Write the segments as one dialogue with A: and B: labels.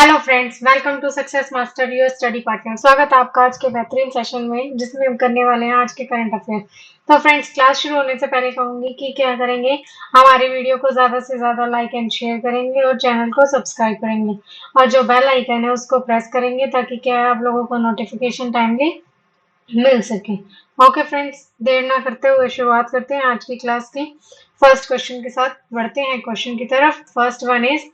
A: Hello friends, welcome to success master your study partner. स्वागत है आपका आज के बेहतरीन सेशन में जिसमें हम करने वाले हैं आज के करंट अफेयर। तो फ्रेंड्स, क्लास शुरू होने से पहले कहूंगी कि क्या करेंगे, हमारी वीडियो को ज्यादा से ज्यादा लाइक एंड शेयर करेंगे और चैनल को सब्सक्राइब करेंगे और जो बेल आइकन है उसको प्रेस करेंगे ताकि क्या है आप लोगों को नोटिफिकेशन टाइमली मिल सके। ओके फ्रेंड्स, देर ना करते हुए शुरुआत करते हैं आज की क्लास की। फर्स्ट क्वेश्चन के साथ बढ़ते हैं क्वेश्चन की तरफ। फर्स्ट वन इज,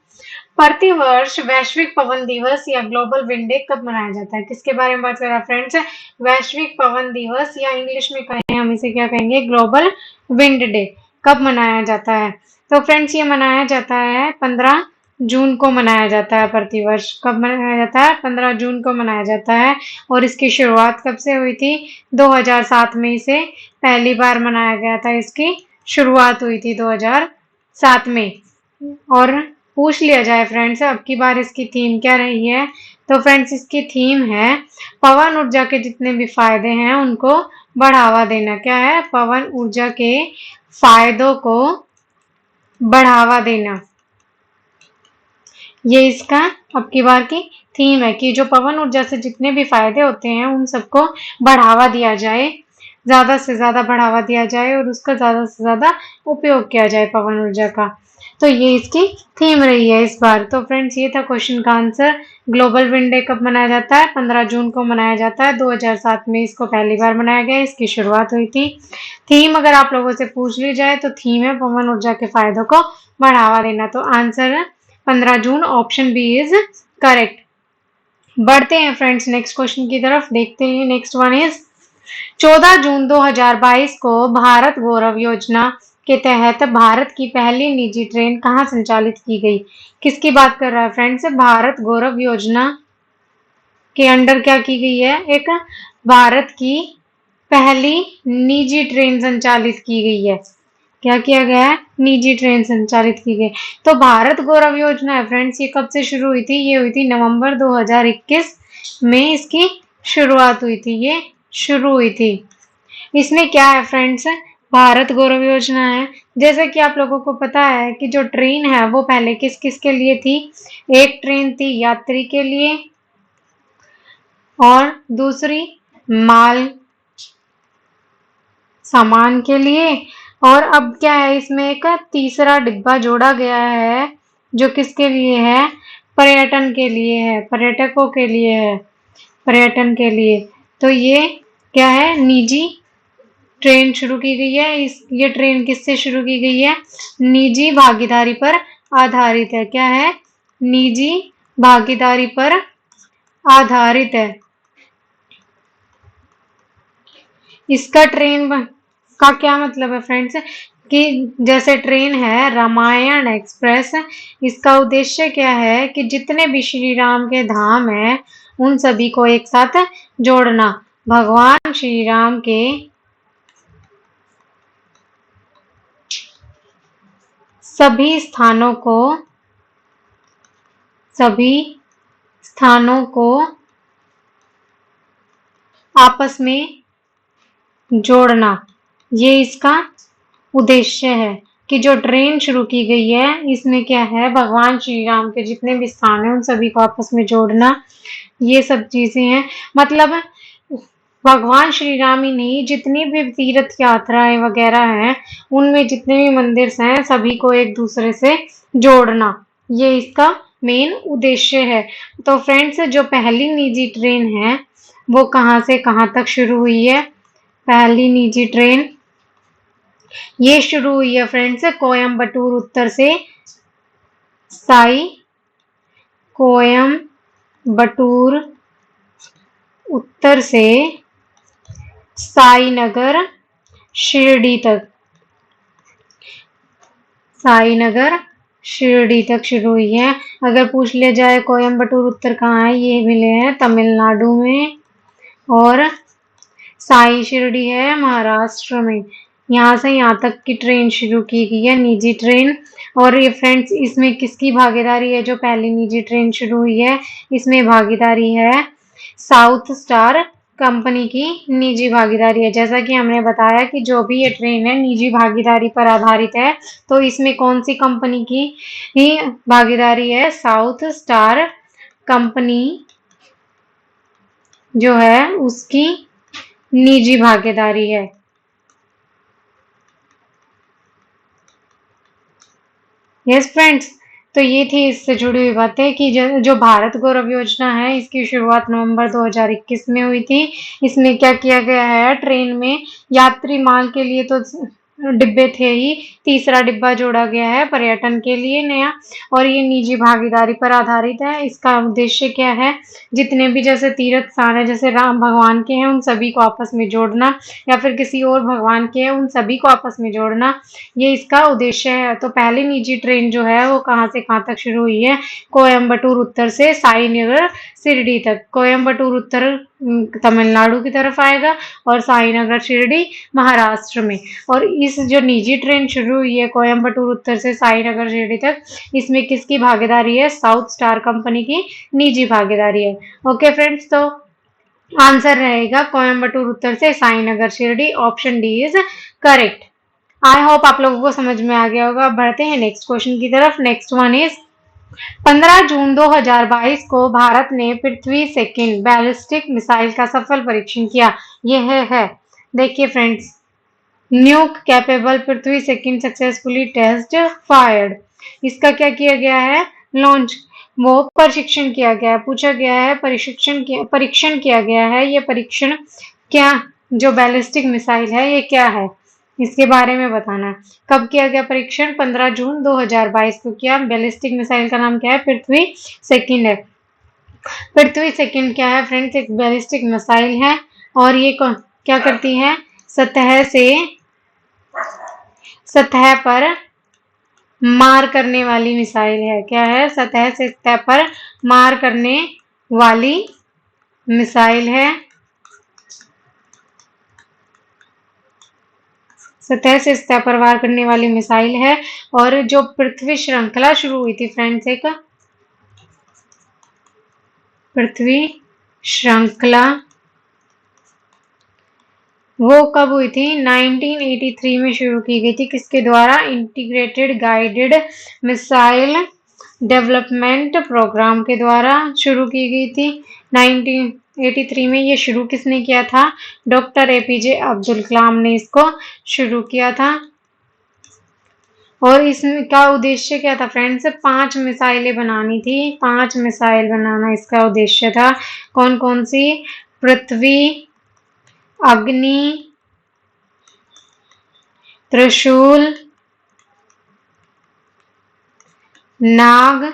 A: प्रतिवर्ष वैश्विक पवन दिवस या ग्लोबल विंड डे कब मनाया जाता है? किसके बारे में बात कर रहा है फ्रेंड्स? वैश्विक पवन दिवस या इंग्लिश में कहें हम इसे क्या कहेंगे, ग्लोबल विंड डे कब मनाया जाता है? तो फ्रेंड्स, ये मनाया जाता है 15 जून को मनाया जाता है। प्रतिवर्ष कब मनाया जाता है? 15 जून को मनाया जाता है। और इसकी शुरुआत कब से हुई थी? 2007 में इसे पहली बार मनाया गया था। इसकी शुरुआत हुई थी 2007 में। और पूछ लिया जाए फ्रेंड्स अब की बार इसकी थीम क्या रही है, तो फ्रेंड्स इसकी थीम है पवन ऊर्जा के जितने भी फायदे हैं उनको बढ़ावा देना। क्या है? पवन ऊर्जा के फायदों को बढ़ावा देना। ये इसका अब की बार की थीम है कि जो पवन ऊर्जा से जितने भी फायदे होते हैं उन सबको बढ़ावा दिया जाए, ज्यादा से ज्यादा बढ़ावा दिया जाए और उसका ज्यादा से ज्यादा उपयोग किया जाए पवन ऊर्जा का। तो ये इसकी थीम रही है इस बार। तो फ्रेंड्स, ये था क्वेश्चन का आंसर। ग्लोबल विंड डे कब मनाया जाता है? 15 जून को मनाया जाता है। 2007 में इसको पहली बार मनाया गया, इसकी शुरुआत हुई थी। थीम अगर आप लोगों से पूछ ली जाए तो थीम है पवन ऊर्जा के फायदों को बढ़ावा देना। तो आंसर है 15 जून, ऑप्शन बी इज करेक्ट। बढ़ते हैं फ्रेंड्स नेक्स्ट क्वेश्चन की तरफ, देखते हैं। नेक्स्ट वन इज, 14 जून 2022 को भारत गौरव योजना के तहत भारत की पहली निजी ट्रेन कहाँ संचालित की गई? किसकी बात कर रहा है फ्रेंड्स? भारत गौरव योजना के अंडर क्या की गई है? एक भारत की पहली निजी ट्रेन संचालित की गई है। क्या किया गया है? निजी ट्रेन संचालित की गई। तो भारत गौरव योजना है फ्रेंड्स, ये कब से शुरू हुई थी? ये हुई थी नवंबर 2021 में इसकी शुरुआत हुई थी। ये शुरू हुई थी। इसमें क्या है फ्रेंड्स? भारत गौरव योजना है। जैसे कि आप लोगों को पता है कि जो ट्रेन है वो पहले किस किस के लिए थी? एक ट्रेन थी यात्री के लिए और दूसरी माल सामान के लिए, और अब क्या है, इसमें एक तीसरा डिब्बा जोड़ा गया है जो किसके लिए है? पर्यटन के लिए है, पर्यटकों के लिए है, पर्यटन के लिए। तो ये क्या है? निजी ट्रेन शुरू की गई है। ये ट्रेन किससे शुरू की गई है? निजी भागीदारी पर आधारित है। क्या है? निजी भागीदारी पर आधारित है। इसका ट्रेन का क्या मतलब है फ्रेंड्स? कि जैसे ट्रेन है रामायण एक्सप्रेस, इसका उद्देश्य क्या है कि जितने भी श्री राम के धाम है उन सभी को एक साथ जोड़ना। भगवान श्री राम के सभी स्थानों को आपस में जोड़ना, ये इसका उद्देश्य है। कि जो ट्रेन शुरू की गई है इसमें क्या है? भगवान श्री राम के जितने भी स्थान हैं उन सभी को आपस में जोड़ना, ये सब चीजें हैं। मतलब भगवान श्री राम ही नहीं, जितनी भी तीर्थ यात्राएं वगैरह हैं उनमें जितने भी मंदिर हैं सभी को एक दूसरे से जोड़ना, ये इसका मेन उद्देश्य है। तो फ्रेंड्स, जो पहली निजी ट्रेन है वो कहाँ से कहाँ तक शुरू हुई है? पहली निजी ट्रेन ये शुरू हुई है फ्रेंड्स कोयम्बटूर उत्तर से कोयम्बटूर उत्तर से साईनगर शिरडी तक, साईनगर शिरडी तक शुरू हुई है। अगर पूछ लिया जाए कोयम्बटूर उत्तर कहाँ है, ये मिले हैं तमिलनाडु में, और साई शिरडी है महाराष्ट्र में। यहाँ से यहाँ तक की ट्रेन शुरू की गई है, निजी ट्रेन। और ये फ्रेंड्स, इसमें किसकी भागीदारी है? जो पहली निजी ट्रेन शुरू हुई है इसमें भागीदारी है साउथ स्टार कंपनी की, निजी भागीदारी है। जैसा कि हमने बताया कि जो भी ये ट्रेन है निजी भागीदारी पर आधारित है, तो इसमें कौन सी कंपनी की ही भागीदारी है? साउथ स्टार कंपनी जो है उसकी निजी भागीदारी है। यस फ्रेंड्स, तो ये थी इससे जुड़ी हुई बातें कि जो भारत गौरव योजना है इसकी शुरुआत नवंबर 2021 में हुई थी। इसमें क्या किया गया है, ट्रेन में यात्री माल के लिए तो डिब्बे थे ही, तीसरा डिब्बा जोड़ा गया है पर्यटन के लिए नया, और ये निजी भागीदारी पर आधारित है। इसका उद्देश्य क्या है, जितने भी जैसे तीर्थ स्थान है, जैसे राम भगवान के हैं उन सभी को आपस में जोड़ना, या फिर किसी और भगवान के हैं उन सभी को आपस में जोड़ना, ये इसका उद्देश्य है। तो पहली निजी ट्रेन जो है वो कहाँ से कहाँ तक शुरू हुई है, कोयम्बटूर उत्तर से साईनगर शिरडी तक। कोयम्बटूर उत्तर तमिलनाडु की तरफ आएगा और साईनगर शिरडी महाराष्ट्र में। और इस जो निजी ट्रेन शुरू हुई है कोयम्बटूर उत्तर से साईनगर शिरडी तक, इसमें किसकी भागीदारी है, साउथ स्टार कंपनी की निजी भागीदारी है। ओके फ्रेंड्स, तो आंसर रहेगा कोयम्बटूर उत्तर से Sainagar Shirdi, option D is correct. I hope आप लोगों को समझ में आ गया होगा। अब बढ़ते हैं नेक्स्ट क्वेश्चन की तरफ। नेक्स्ट वन इज 15 जून 2022 को भारत ने पृथ्वी सेकंड बैलिस्टिक मिसाइल का सफल परीक्षण किया। यह है, देखिए फ्रेंड्स, न्यूक कैपेबल पृथ्वी सेकंड सक्सेसफुली टेस्ट फायर्ड। इसका क्या किया गया है, लॉन्च, वो परीक्षण किया गया है। पूछा गया है परीक्षण किया गया है। ये परीक्षण क्या, जो बैलिस्टिक मिसाइल है ये क्या है, इसके बारे में बताना है। कब किया गया परीक्षण, 15 जून 2022 को किया। बैलिस्टिक मिसाइल का नाम क्या है, पृथ्वी सेकंड है। पृथ्वी सेकंड क्या है फ्रेंड्स, एक बैलिस्टिक मिसाइल है, और ये क्या करती है, सतह पर मार करने वाली मिसाइल है। क्या है, सतह से सतह पर मार करने वाली मिसाइल है। सतह से सतह पर वार करने वाली मिसाइल है। और जो पृथ्वी श्रृंखला शुरू हुई थी फ्रेंड्स, एक पृथ्वी श्रृंखला, वो कब हुई थी, 1983 में शुरू की गई थी। किसके द्वारा, integrated guided missile development programme के द्वारा शुरू की गई थी। 1983 में ये शुरू किसने किया था, डॉक्टर एपीजे अब्दुल कलाम ने इसको शुरू किया था। और इसका उद्देश्य क्या था फ्रेंड्स, 5 मिसाइलें बनानी थी। 5 मिसाइल बनाना इसका उद्देश्य था। कौन कौन सी, पृथ्वी, अग्नि, त्रिशूल, नाग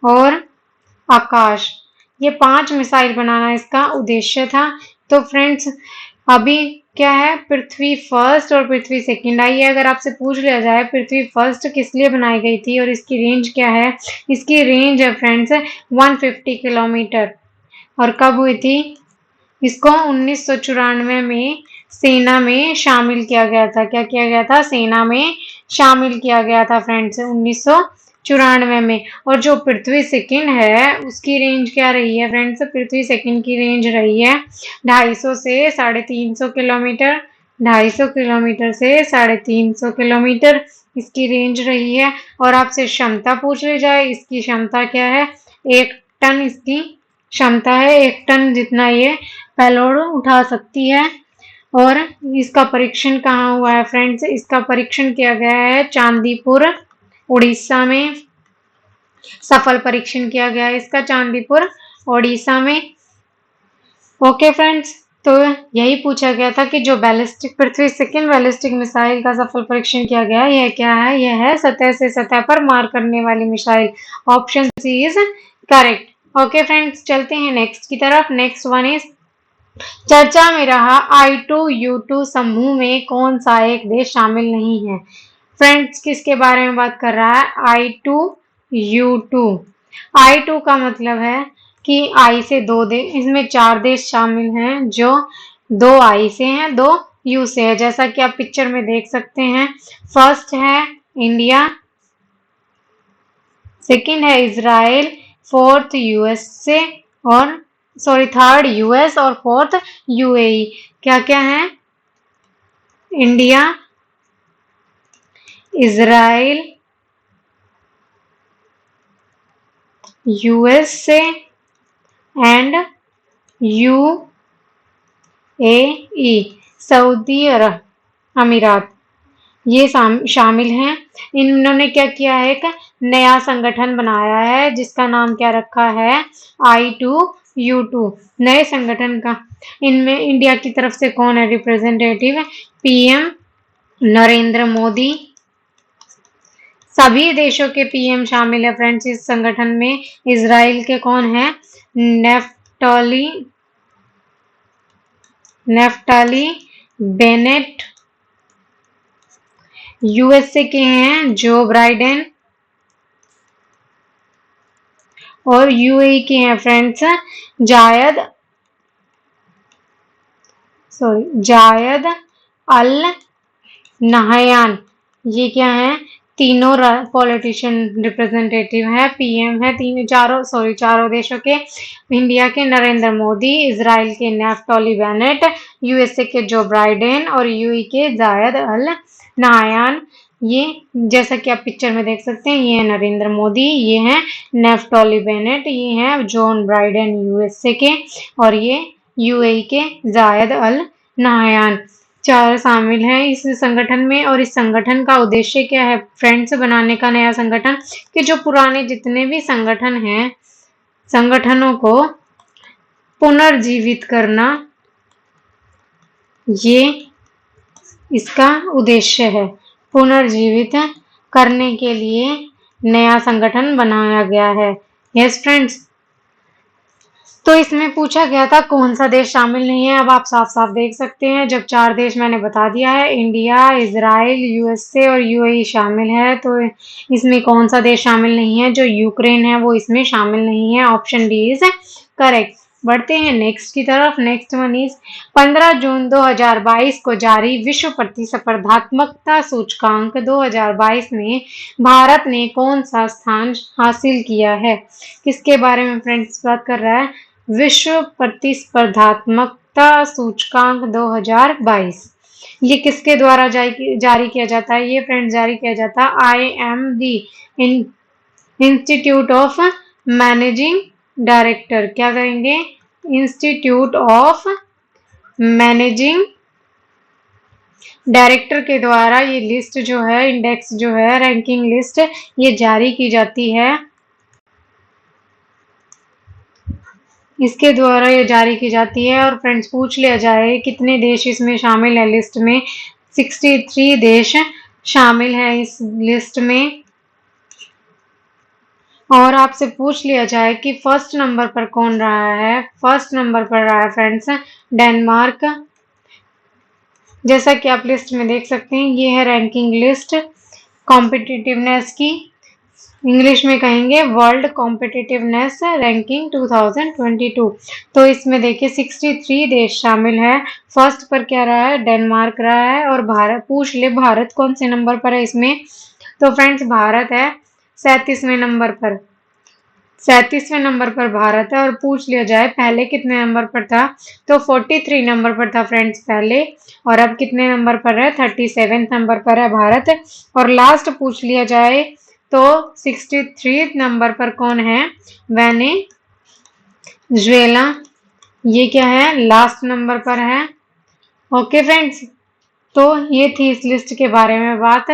A: और आकाश, ये 5 मिसाइल बनाना इसका उद्देश्य था। तो फ्रेंड्स अभी क्या है, पृथ्वी फर्स्ट और पृथ्वी सेकंड। आइए अगर आपसे पूछ लिया जाए पृथ्वी फर्स्ट किस लिए बनाई गई थी और इसकी रेंज क्या है, इसकी रेंज है फ्रेंड्स 150 किलोमीटर। और कब हुई थी, इसको 1994 में सेना में शामिल किया गया था। क्या किया गया था, सेना में शामिल किया गया था फ्रेंड्स 1994 में। और जो पृथ्वी सेकंड है उसकी रेंज क्या रही है फ्रेंड्स, पृथ्वी सेकंड की रेंज रही है 250 से 350 किलोमीटर। 250 किलोमीटर से 350 किलोमीटर इसकी रेंज रही है। और आपसे क्षमता पूछ ली जाए, इसकी क्षमता क्या है, 1 टन इसकी क्षमता है। 1 टन जितना ये पेलोड उठा सकती है। और इसका परीक्षण कहाँ हुआ है फ्रेंड्स, इसका परीक्षण किया गया है चांदीपुर उड़ीसा में। सफल परीक्षण किया गया है इसका चांदीपुर उड़ीसा में। ओके फ्रेंड्स, तो यही पूछा गया था कि जो बैलिस्टिक पृथ्वी सेकंड बैलिस्टिक मिसाइल का सफल परीक्षण किया गया है, यह क्या है, यह है सतह से सतह पर मार करने वाली missile. Option C is correct. Okay friends, चलते हैं नेक्स्ट की तरफ। नेक्स्ट वन इज, चर्चा में रहा I2U2 समूह में कौन सा एक देश शामिल नहीं है। फ्रेंड्स किसके बारे में बात कर रहा है, I2U2। I2 का मतलब है कि I से 2 देश, इसमें 4 देश शामिल हैं जो 2 I से हैं, 2 U से है, जैसा कि आप पिक्चर में देख सकते हैं। फर्स्ट है इंडिया, सेकंड है इजराइल, फोर्थ यूएसए और थर्ड यूएस और फोर्थ यूएई। क्या क्या है, India, Israel, USA and UAE, सऊदी अरब अमीरात, ये शामिल हैं। इन्होंने क्या किया है, एक नया संगठन बनाया है जिसका नाम क्या रखा है, I2U2, नए संगठन का। इनमें इंडिया की तरफ से कौन है रिप्रेजेंटेटिव, PM नरेंद्र मोदी। सभी देशों के PM शामिल है फ्रेंड्स इस संगठन में। इजराइल के कौन है, नेफ्टाली बेनेट। USA के हैं जो बाइडेन, और UAE के हैं फ्रेंड्स जायद अल नहयान। ये क्या है, तीनों पॉलिटिशियन रिप्रेजेंटेटिव है, PM है, चारों देशों के। इंडिया के नरेंद्र मोदी, इजराइल के नेफ्टोली बेनेट, USA के जो बाइडेन और UAE के जायद अल नहयान। ये जैसा कि आप पिक्चर में देख सकते हैं, ये है नरेंद्र मोदी, ये है नेफ्टोली बेनेट, ये है जॉन बाइडेन USA के, और ये UAE के जायद अल नहयान। चार शामिल हैं इस संगठन में। और इस संगठन का उद्देश्य क्या है फ्रेंड्स, बनाने का नया संगठन, कि जो पुराने जितने भी संगठन हैं, संगठनों को पुनर्जीवित करना, ये इसका उद्देश्य है। पुनर्जीवित करने के लिए नया संगठन बनाया गया है। यस फ्रेंड्स, तो इसमें पूछा गया था कौन सा देश शामिल नहीं है। अब आप साफ साफ देख सकते हैं, जब 4 देश मैंने बता दिया है, इंडिया, इजराइल, USA और UAE शामिल है, तो इसमें कौन सा देश शामिल नहीं है, जो यूक्रेन है वो इसमें शामिल नहीं है। Option D is correct. बढ़ते हैं नेक्स्ट की तरफ। नेक्स्ट वन इज 15 जून 2022 को जारी विश्व प्रतिस्पर्धात्मकता सूचकांक 2022 में भारत ने कौन सा स्थान हासिल किया है। किसके बारे में फ्रेंड्स बात कर रहा है, विश्व प्रतिस्पर्धात्मकता सूचकांक 2022। ये किसके द्वारा जारी किया जाता है, ये फ्रेंड्स जारी किया जाता है IMD, institute of managing director. क्या करेंगे, इंस्टीट्यूट ऑफ मैनेजिंग डायरेक्टर के द्वारा ये लिस्ट जो है, इंडेक्स जो है, रैंकिंग लिस्ट, ये जारी की जाती है। इसके द्वारा ये जारी की जाती है। और फ्रेंड्स पूछ लिया जाए कितने देश इसमें शामिल है लिस्ट में, 63 देश शामिल है इस लिस्ट में। और आपसे पूछ लिया जाए कि फर्स्ट नंबर पर कौन रहा है, फर्स्ट नंबर पर रहा है फ्रेंड्स डेनमार्क। जैसा कि आप लिस्ट में देख सकते हैं, ये है रैंकिंग लिस्ट कॉम्पिटिटिवनेस की, इंग्लिश में कहेंगे वर्ल्ड कॉम्पिटिटिवनेस रैंकिंग 2022। तो इसमें देखिए 63 देश शामिल है। फर्स्ट पर क्या रहा है, डेनमार्क रहा है। और भारत, पूछ ले भारत कौन से नंबर पर है इसमें, तो फ्रेंड्स भारत है 37वें नंबर पर, 37वें नंबर पर भारत है। और पूछ लिया जाए पहले कितने नंबर पर था, तो 43 नंबर पर था फ्रेंड्स पहले, और अब कितने नंबर पर है, 37 नंबर पर है भारत। और लास्ट पूछ लिया जाए तो 63 नंबर पर कौन है, वेनेजुएला, ये क्या है, लास्ट नंबर पर है। ओके फ्रेंड्स, तो ये थी इस लिस्ट के बारे में बात।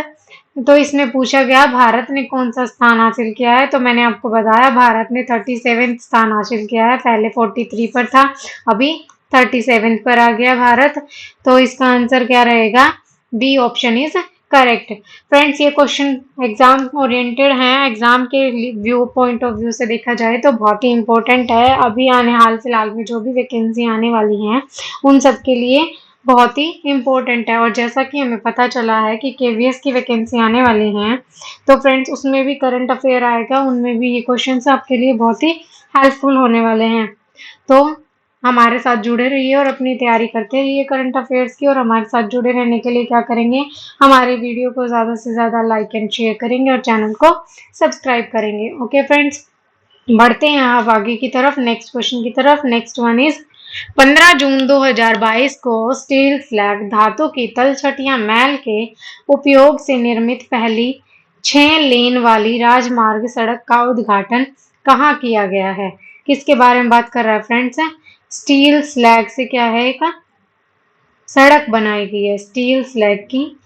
A: तो इसमें पूछा गया भारत ने कौन सा स्थान हासिल किया है, तो मैंने आपको बताया भारत ने 37 स्थान हासिल किया है। पहले 43 पर था, अभी 37 पर आ गया भारत। तो इसका आंसर क्या रहेगा, B option is correct. Friends ये क्वेश्चन एग्जाम ओरिएंटेड हैं, एग्जाम के पॉइंट ऑफ व्यू से देखा जाए तो बहुत ही इंपॉर्टेंट है। अभी हाल फिलहाल में जो भी वैकेंसी आने वाली हैं उन सब के लिए बहुत ही इम्पोर्टेंट है। और जैसा कि हमें पता चला है कि KVS की वैकेंसी आने वाली हैं, तो फ्रेंड्स उसमें भी करंट अफेयर आएगा, उनमें भी ये क्वेश्चंस आपके लिए बहुत ही हेल्पफुल होने वाले हैं। तो हमारे साथ जुड़े रहिए और अपनी तैयारी करते रहिए करंट अफेयर्स की। और हमारे साथ जुड़े रहने के लिए क्या करेंगे, हमारे वीडियो को ज़्यादा से ज़्यादा लाइक एंड शेयर करेंगे और चैनल को सब्सक्राइब करेंगे। ओके फ्रेंड्स, बढ़ते हैं अब आगे की तरफ, नेक्स्ट क्वेश्चन की तरफ। नेक्स्ट वन इज 15 जून 2022 को स्टील फ्लैग धातु की तलछट या मैल के उपयोग से निर्मित पहली 6 लेन वाली राजमार्ग सड़क का उद्घाटन कहाँ किया गया है? किसके बारे में बात कर रहा है फ्रेंड्स? स्टील स्लैग से क्या है, एक सड़क बनाई गई है। स्टील स्लैग की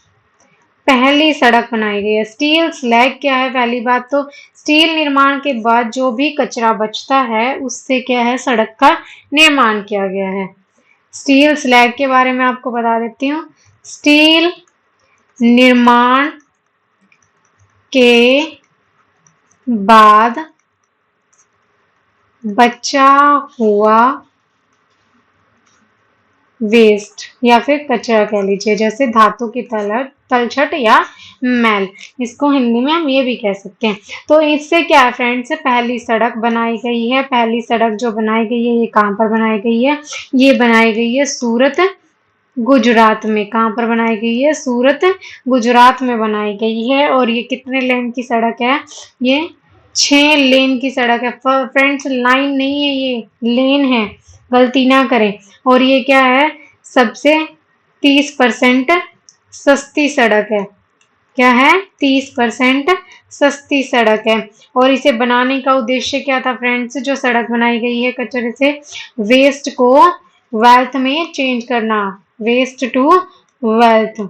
A: पहली सड़क बनाई गई है। स्टील स्लैग क्या है? पहली बात तो स्टील निर्माण के बाद जो भी कचरा बचता है उससे क्या है, सड़क का निर्माण किया गया है। स्टील स्लैग के बारे में आपको बता देती हूँ। स्टील निर्माण के बाद बचा हुआ वेस्ट या फिर कचरा कह लीजिए, जैसे धातु की तलछट या मैल, इसको हिंदी में हम ये भी कह सकते हैं। तो इससे क्या है फ्रेंड्स, पहली सड़क बनाई गई है। पहली सड़क जो बनाई गई है ये कहाँ पर बनाई गई है? ये बनाई गई है सूरत, गुजरात में। कहाँ पर बनाई गई है? सूरत, गुजरात में बनाई गई है। और ये कितने लेन की सड़क है? ये 6 लेन की सड़क है फ्रेंड्स, लाइन नहीं है, ये लेन है, गलती ना करें। और ये क्या है, सबसे 30% सस्ती सड़क है। क्या है? 30% सस्ती सड़क है। और इसे बनाने का उद्देश्य क्या था फ्रेंड्स? जो सड़क बनाई गई है कचरे से, वेस्ट को वेल्थ में चेंज करना, वेस्ट टू वेल्थ,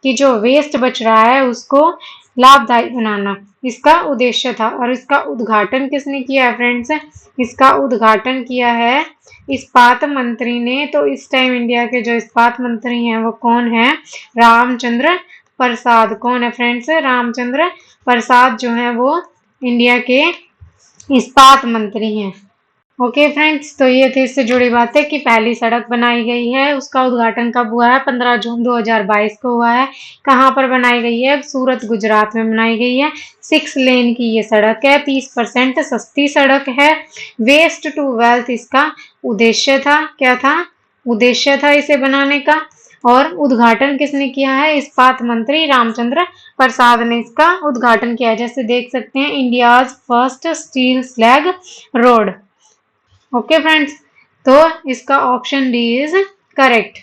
A: कि जो वेस्ट बच रहा है उसको लाभदायक बनाना, इसका उद्देश्य था। और इसका उद्घाटन किसने किया है फ्रेंड्स? इसका उद्घाटन किया है इस्पात मंत्री ने। तो इस टाइम इंडिया के जो इस्पात मंत्री हैं वो कौन है? रामचंद्र प्रसाद। कौन है फ्रेंड्स? रामचंद्र प्रसाद जो है वो इंडिया के इस्पात मंत्री हैं। ओके फ्रेंड्स, तो ये थी इससे जुड़ी बातें कि पहली सड़क बनाई गई है, उसका उद्घाटन कब हुआ है? 15 जून 2022 को हुआ है। कहाँ पर बनाई गई है? सूरत, गुजरात में बनाई गई है। 6 लेन की ये सड़क है, 30% सस्ती सड़क है। वेस्ट टू वेल्थ इसका उद्देश्य था। क्या था? उद्देश्य था इसे बनाने का। और उद्घाटन किसने किया है? इस्पात मंत्री रामचंद्र प्रसाद ने इसका उद्घाटन किया है। जैसे देख सकते हैं, India's first steel slag road. Okay friends, तो इसका option D is correct.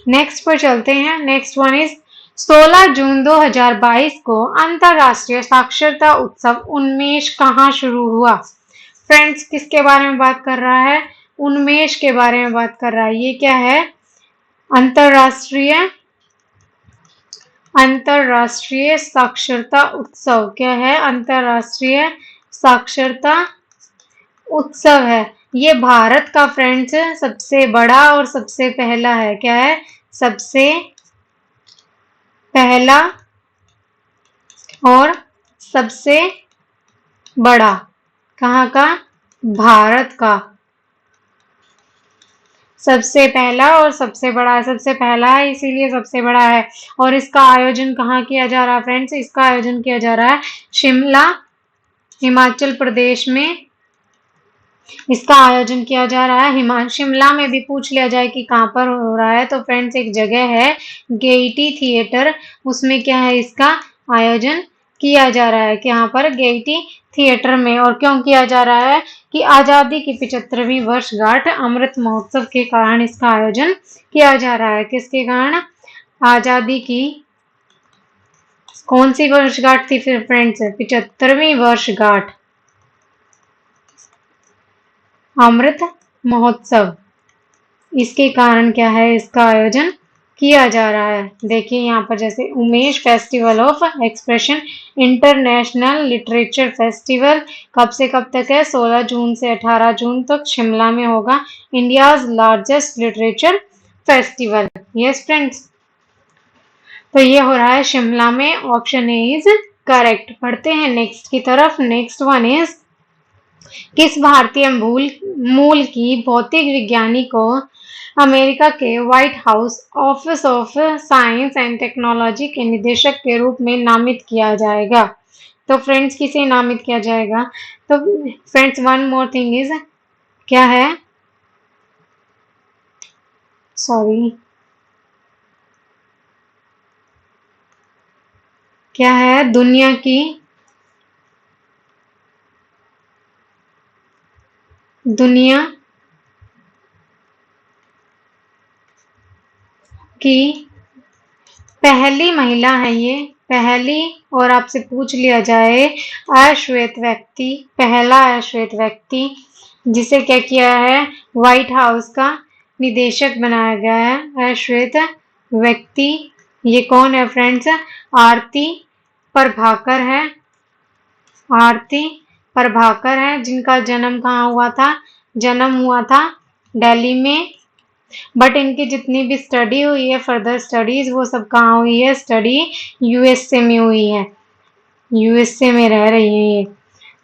A: Next पर चलते हैं। नेक्स्ट वन इज 16 जून 2022 को अंतरराष्ट्रीय साक्षरता उत्सव उन्मेष कहाँ शुरू हुआ? फ्रेंड्स, किसके बारे में बात कर रहा है? उन्मेष के बारे में बात कर रहा है। ये क्या है? अंतरराष्ट्रीय अंतरराष्ट्रीय साक्षरता उत्सव। क्या है? अंतरराष्ट्रीय साक्षरता उत्सव है। ये भारत का फ्रेंड्स सबसे बड़ा और सबसे पहला है। क्या है? सबसे पहला और सबसे बड़ा। कहाँ का? भारत का सबसे पहला और सबसे बड़ा है। सबसे पहला है इसीलिए सबसे बड़ा है। और इसका आयोजन कहाँ किया जा रहा है फ्रेंड्स? इसका आयोजन किया जा रहा है शिमला, हिमाचल प्रदेश में। इसका आयोजन किया जा रहा है शिमला में। भी पूछ लिया जाए कि कहाँ पर हो रहा है, तो फ्रेंड्स एक जगह है गेयटी थिएटर, उसमें क्या है, इसका आयोजन किया जा रहा है। कि यहाँ पर गेयटी थिएटर में। और क्यों किया जा रहा है? कि आजादी की 75वीं वर्षगांठ अमृत महोत्सव के कारण इसका आयोजन किया जा रहा है। किसके कारण? आजादी की कौन सी वर्षगांठ थी फिर फ्रेंड्स? 75वीं वर्षगांठ अमृत महोत्सव, इसके कारण क्या है, इसका आयोजन किया जा रहा है। देखिए यहाँ पर जैसे Umesh festival of expression international literature festival कब से कब तक है? 16 जून से 18 जून तक शिमला में होगा। India's largest literature festival. Yes friends, तो ये हो रहा है शिमला में। Option A is correct. पढ़ते हैं नेक्स्ट की तरफ। नेक्स्ट वन इज किस भारतीय मूल की भौतिक विज्ञानी को अमेरिका के white house office of science and technology के निदेशक के रूप में नामित किया जाएगा? तो फ्रेंड्स किसे नामित किया जाएगा? तो friends one more thing is क्या है, सॉरी, क्या है? दुनिया की पहली महिला है ये पहली और आपसे पूछ लिया जाए अश्वेत व्यक्ति, पहला अश्वेत व्यक्ति जिसे क्या किया है, व्हाइट हाउस का निदेशक बनाया गया है, अश्वेत व्यक्ति, ये कौन है फ्रेंड्स, आरती प्रभाकर है, आरती प्रभाकर है, जिनका जन्म कहाँ हुआ था, जन्म हुआ था दिल्ली में, बट इनकी जितनी भी स्टडी हुई है, फर्दर स्टडीज, वो सब कहाँ हुई है, स्टडी यूएसए में हुई है, यूएसए में रह रही है ये,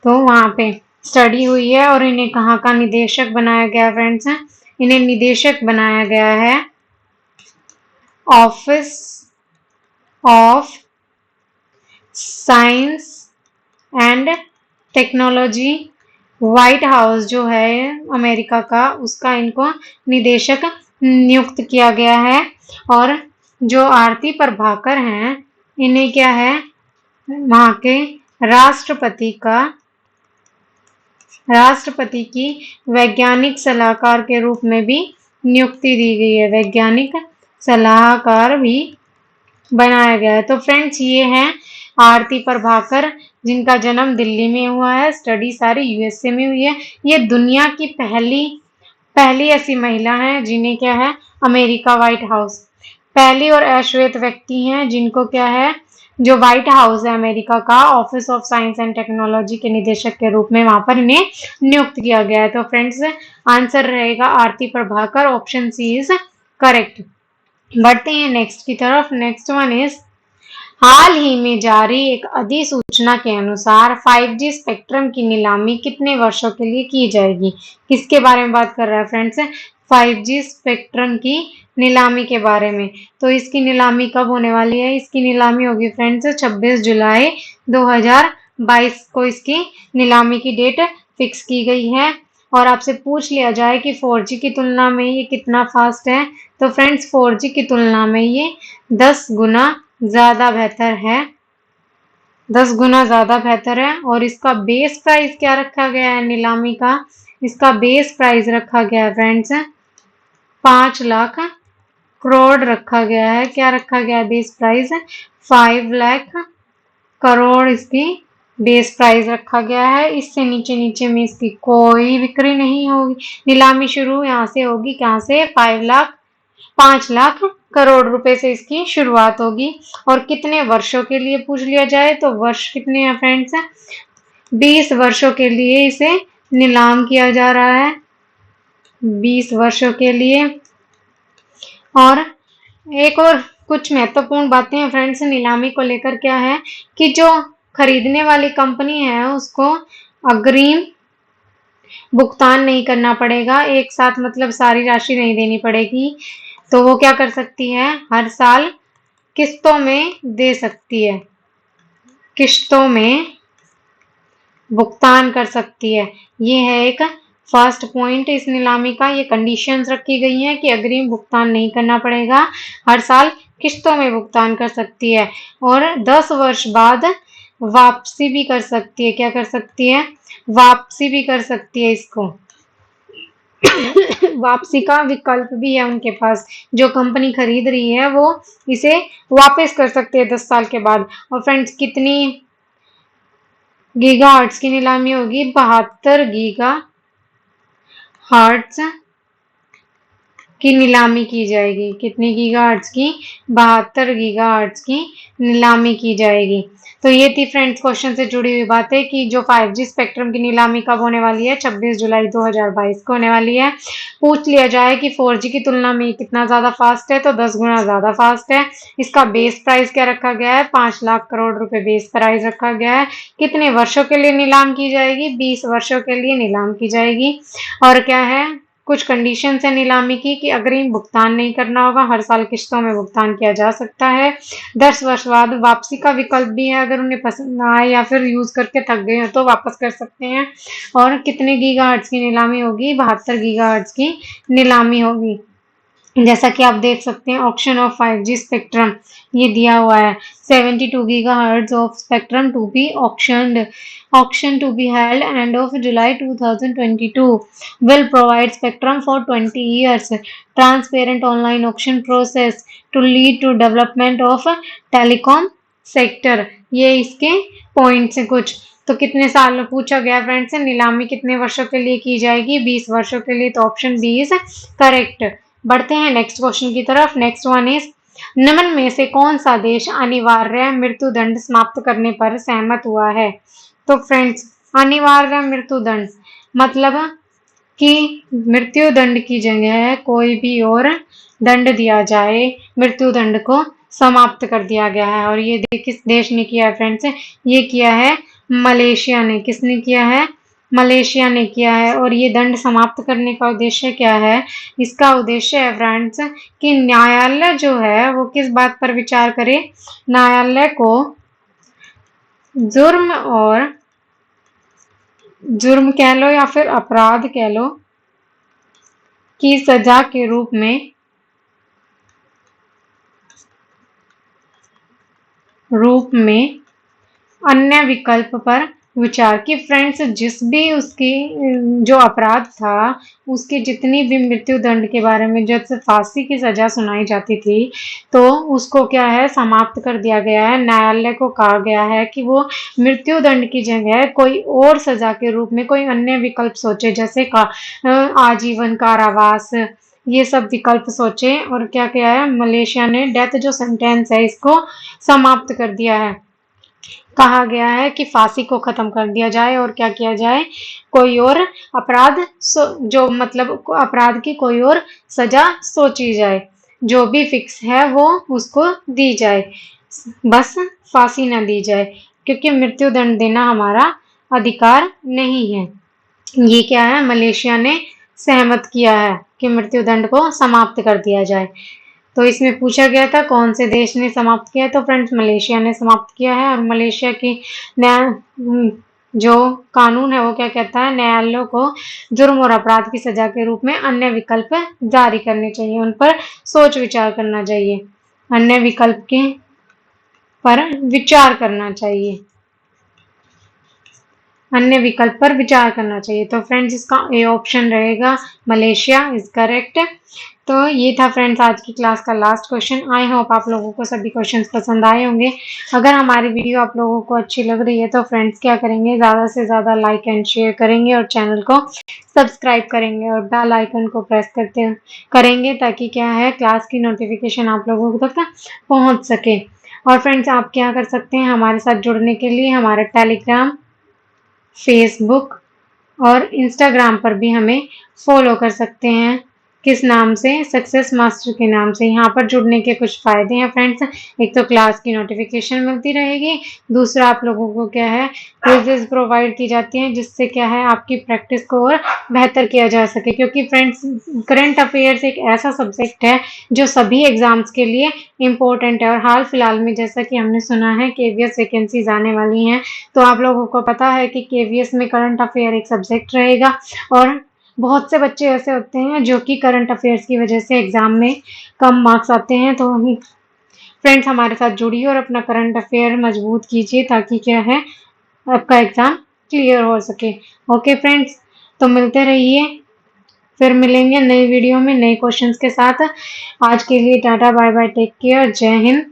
A: तो वहां पे स्टडी हुई है। और इन्हें कहाँ का निदेशक बनाया गया फ्रेंड्स, इन्हें निदेशक बनाया गया है office of science and technology, white house जो है अमेरिका का, उसका इनको निदेशक नियुक्त किया गया है। और जो आरती प्रभाकर हैं, इन्हें क्या है, वहां के राष्ट्रपति की वैज्ञानिक सलाहकार के रूप में भी नियुक्ति दी गई है, वैज्ञानिक सलाहकार भी बनाया गया है। तो फ्रेंड्स ये हैं आरती प्रभाकर, जिनका जन्म दिल्ली में हुआ है, स्टडी सारी यूएसए में हुई है। ये दुनिया की पहली ऐसी महिला है जिन्हें क्या है, अमेरिका व्हाइट हाउस, पहली और अश्वेत व्यक्ति हैं जिनको क्या है, जो व्हाइट हाउस है अमेरिका का, office of science and technology के निदेशक के रूप में वहां पर इन्हें नियुक्त किया गया है। तो फ्रेंड्स आंसर रहेगा Arati Prabhakar, option C is correct. बढ़ते हैं नेक्स्ट की तरफ। नेक्स्ट वन इज, हाल ही में जारी एक अधिसूचना के अनुसार 5G स्पेक्ट्रम की नीलामी कितने वर्षों के लिए की जाएगी। किसके बारे में बात कर रहा है फ्रेंड्स, 5G स्पेक्ट्रम की नीलामी के बारे में। तो इसकी नीलामी कब होने वाली है, इसकी नीलामी होगी फ्रेंड्स 26 जुलाई 2022 को इसकी नीलामी की डेट फिक्स की गई है। और आपसे पूछ लिया जाए कि 4G की तुलना में ये कितना फास्ट है, तो फ्रेंड्स 4G की तुलना में ये 10 गुना ज्यादा बेहतर है, 10 गुना ज्यादा बेहतर है। और इसका बेस प्राइस क्या रखा गया है नीलामी का, इसका बेस प्राइस रखा गया है फ्रेंड्स 5 लाख करोड़ रखा गया है। क्या रखा गया है बेस प्राइस, 5 लाख करोड़ इसकी बेस प्राइस रखा गया है। इससे नीचे नीचे में इसकी कोई बिक्री नहीं होगी, नीलामी शुरू यहाँ से होगी, कहाँ से, 5 लाख करोड़ रुपए से इसकी शुरुआत होगी। और कितने वर्षों के लिए पूछ लिया जाए, तो वर्ष कितने हैं फ्रेंड्स, 20 वर्षों के लिए इसे नीलाम किया जा रहा है, 20 वर्षों के लिए। और एक और कुछ महत्वपूर्ण बातें हैं फ्रेंड्स नीलामी को लेकर, क्या है कि जो खरीदने वाली कंपनी है उसको अग्रिम भुगतान नहीं करना पड़ेगा, एक साथ मतलब सारी राशि नहीं देनी पड़ेगी। तो वो क्या कर सकती है, हर साल किस्तों में दे सकती है, किस्तों में भुगतान कर सकती है। ये है एक फर्स्ट पॉइंट इस नीलामी का, ये कंडीशंस रखी गई हैं कि अग्रिम भुगतान नहीं करना पड़ेगा, हर साल किस्तों में भुगतान कर सकती है। और 10 वर्ष बाद वापसी भी कर सकती है, क्या कर सकती है, वापसी भी कर सकती है इसको वापसी का विकल्प भी है उनके पास, जो कंपनी खरीद रही है वो इसे वापस कर सकती है 10 साल के बाद। और फ्रेंड्स कितनी गीगा हर्ट्ज की नीलामी होगी, 72 गीगा हर्ट्ज की नीलामी की जाएगी, कितनी गीगा हर्ट्ज की, 72 गीगा हर्ट्ज की नीलामी की जाएगी। तो ये थी फ्रेंड्स क्वेश्चन से जुड़ी हुई बातें कि जो 5G स्पेक्ट्रम की नीलामी कब होने वाली है, 26 जुलाई 2022 को होने वाली है। पूछ लिया जाए कि 4G की तुलना में कितना ज्यादा फास्ट है, तो 10 गुना ज्यादा फास्ट है। इसका बेस प्राइस क्या रखा गया है, 5 लाख करोड़ रुपए बेस प्राइस रखा गया है। कितने वर्षों के लिए नीलाम की जाएगी, 20 वर्षों के लिए नीलाम की जाएगी। और क्या है, कुछ कंडीशन है नीलामी की कि अग्रिम भुगतान नहीं करना होगा, हर साल किस्तों में भुगतान किया जा सकता है। 10 वर्ष बाद वापसी का विकल्प भी है, अगर उन्हें पसंद ना आए या फिर यूज करके थक गए हो तो वापस कर सकते हैं। और कितने गीगाहर्ट्ज की नीलामी होगी, 72 गीगाहर्ट्ज की नीलामी होगी। जैसा कि आप देख सकते हैं ऑक्शन ऑफ 5G स्पेक्ट्रम ये दिया हुआ है, 72 gigahertz of spectrum to be auctioned, auction to be held end of July 2022 will provide spectrum for 20 years, transparent online auction process to lead to development of telecom sector, ये इसके points हैं कुछ। तो कितने साल में पूछा गया फ्रेंड्स, नीलामी कितने वर्षों के लिए की जाएगी, 20 वर्षों के लिए। तो ऑप्शन बी इज करेक्ट। बढ़ते हैं नेक्स्ट क्वेश्चन की तरफ। नेक्स्ट वन इज, निम्न में से कौन सा देश अनिवार्य मृत्युदंड समाप्त करने पर सहमत हुआ है? तो फ्रेंड्स, अनिवार्य मृत्युदंड मतलब कि मृत्युदंड की जगह कोई भी और दंड दिया जाए, मृत्युदंड को समाप्त कर दिया गया है। और ये किस देश ने किया है फ्रेंड्स? ये किया है मलेशिया ने। किसने किया है? मलेशिया ने किया है। और ये दंड समाप्त करने का उद्देश्य क्या है? इसका उद्देश्य है फ्रेंड्स कि न्यायालय जो है वो किस बात पर विचार करे? न्यायालय को जुर्म कह लो या फिर अपराध कह लो की सजा के रूप में अन्य विकल्प पर विचार की। फ्रेंड्स, जिस भी उसकी जो अपराध था, उसकी जितनी भी मृत्युदंड के बारे में जब से फांसी की सजा सुनाई जाती थी, तो उसको क्या है, समाप्त कर दिया गया है। न्यायालय को कहा गया है कि वो मृत्युदंड की जगह कोई और सजा के रूप में कोई अन्य विकल्प सोचे, जैसे आजीवन कारावास, ये सब विकल्प सोचे। और क्या किया है, मलेशिया ने डेथ जो सेंटेंस है इसको समाप्त कर दिया है। कहा गया है कि फांसी को खत्म कर दिया जाए और क्या किया जाए, कोई और अपराध जो मतलब अपराध की कोई और सजा सोची जाए, जो भी फिक्स है वो उसको दी जाए, बस फांसी ना दी जाए, क्योंकि मृत्युदंड देना हमारा अधिकार नहीं है। ये क्या है, मलेशिया ने सहमत किया है कि मृत्युदंड को समाप्त कर दिया जाए। तो इसमें पूछा गया था कौन से देश ने समाप्त किया, तो फ्रेंड्स मलेशिया ने समाप्त किया है। और मलेशिया की जो कानून है वो क्या कहता है, न्यायालयों को जुर्म और अपराध की सजा के रूप में अन्य विकल्प जारी करने चाहिए, उन पर सोच विचार करना चाहिए, अन्य विकल्प के पर विचार करना चाहिए, अन्य विकल्प पर विचार करना चाहिए। तो फ्रेंड्स इसका ए ऑप्शन रहेगा, मलेशिया इज करेक्ट। तो ये था फ्रेंड्स आज की क्लास का लास्ट क्वेश्चन। आई होप आप लोगों को सभी क्वेश्चंस पसंद आए होंगे। अगर हमारी वीडियो आप लोगों को अच्छी लग रही है तो फ्रेंड्स क्या करेंगे, ज़्यादा से ज़्यादा लाइक एंड शेयर करेंगे और चैनल को सब्सक्राइब करेंगे और बेल आइकन को प्रेस करेंगे, ताकि क्या है, क्लास की नोटिफिकेशन आप लोगों तक पहुँच सके। और फ्रेंड्स आप क्या कर सकते हैं, हमारे साथ जुड़ने के लिए हमारे टेलीग्राम, फेसबुक और इंस्टाग्राम पर भी हमें फॉलो कर सकते हैं। किस नाम से? सक्सेस मास्टर के नाम से। यहाँ पर जुड़ने के कुछ फ़ायदे हैं फ्रेंड्स, एक तो क्लास की नोटिफिकेशन मिलती रहेगी, दूसरा आप लोगों को क्या है, क्विज़ेस प्रोवाइड की जाती हैं, जिससे क्या है आपकी प्रैक्टिस को और बेहतर किया जा सके। क्योंकि फ्रेंड्स करंट अफेयर्स एक ऐसा सब्जेक्ट है जो सभी एग्जाम्स के लिए इम्पोर्टेंट है। और हाल फिलहाल में जैसा कि हमने सुना है KVS वैकेंसीज आने वाली हैं, तो आप लोगों को पता है कि KVS में करंट अफेयर एक सब्जेक्ट रहेगा। और बहुत से बच्चे ऐसे होते हैं जो कि करंट अफेयर्स की वजह से एग्जाम में कम मार्क्स आते हैं। तो फ्रेंड्स हमारे साथ जुड़िए और अपना करंट अफेयर मजबूत कीजिए, ताकि क्या है, आपका एग्जाम क्लियर हो सके। ओके फ्रेंड्स, तो मिलते रहिए, फिर मिलेंगे नई वीडियो में नए क्वेश्चंस के साथ। आज के लिए tata bye bye, take care, जय हिंद।